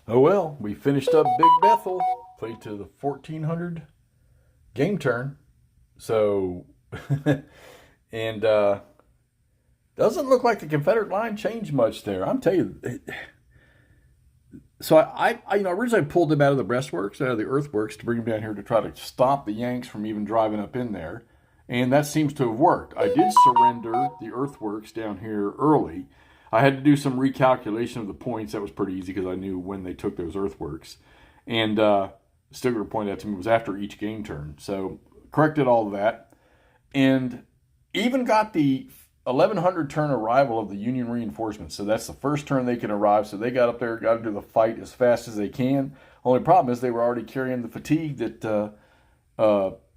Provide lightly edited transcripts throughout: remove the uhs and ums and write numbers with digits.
Oh well, we finished up Big Bethel, played to the 1400 game turn. So, and doesn't look like the Confederate line changed much there. I'm telling you. So I originally pulled them out of the breastworks, out of the earthworks, to bring them down here to try to stop the Yanks from even driving up in there. And that seems to have worked. I did surrender the earthworks down here early. I had to do some recalculation of the points. That was pretty easy because I knew when they took those earthworks. And Stigler pointed out to me it was after each game turn. So corrected all of that. And even got the 1100 turn arrival of the Union reinforcements. So that's the first turn they can arrive. So they got up there, got into the fight as fast as they can. Only problem is they were already carrying the fatigue that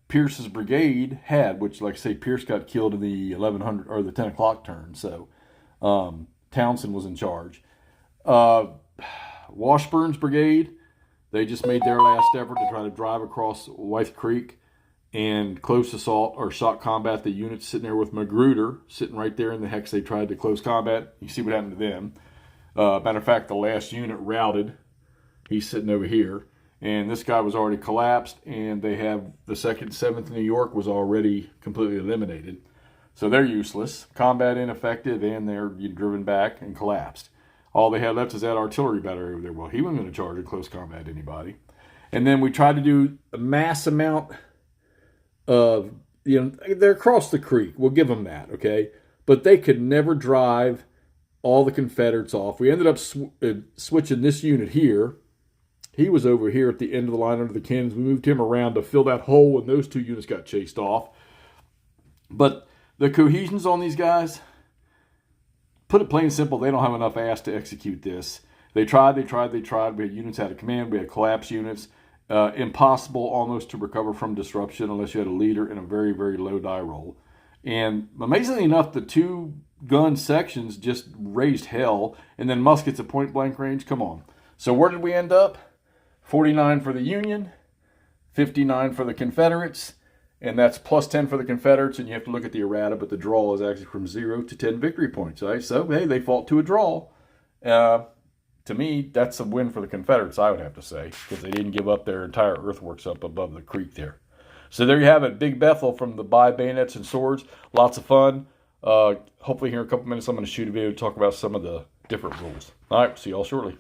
Pierce's brigade had, which, like I say, Pierce got killed in the 1100 or the 10 o'clock turn. So Townsend was in charge. Washburn's brigade, they just made their last effort to try to drive across Wythe Creek and close assault or shock combat the units sitting there with Magruder sitting right there in the hex. They tried to close combat. You see what happened to them. Matter of fact, the last unit routed. He's sitting over here. And this guy was already collapsed, and they have the 2nd, 7th New York was already completely eliminated. So they're useless, combat ineffective, and they're driven back and collapsed. All they had left is that artillery battery over there. Well, he wasn't going to charge in close combat anybody. And then we tried to do a mass amount of, they're across the creek. We'll give them that, okay? But they could never drive all the Confederates off. We ended up switching this unit here. He was over here at the end of the line under the cannons. We moved him around to fill that hole, and those two units got chased off. But the cohesions on these guys, put it plain and simple, they don't have enough ass to execute this. They tried. We had units out of command. We had collapse units. Impossible almost to recover from disruption unless you had a leader and a very, very low die roll. And amazingly enough, the two gun sections just raised hell. And then muskets at point blank range, come on. So where did we end up? 49 for the Union, 59 for the Confederates, and that's plus 10 for the Confederates, and you have to look at the errata, but the draw is actually from 0 to 10 victory points. Right? So, hey, they fought to a draw. To me, that's a win for the Confederates, I would have to say, because they didn't give up their entire earthworks up above the creek there. So there you have it, Big Bethel from the Bayonets and Swords. Lots of fun. Hopefully here in a couple minutes I'm going to shoot a video to talk about some of the different rules. All right, see y'all shortly.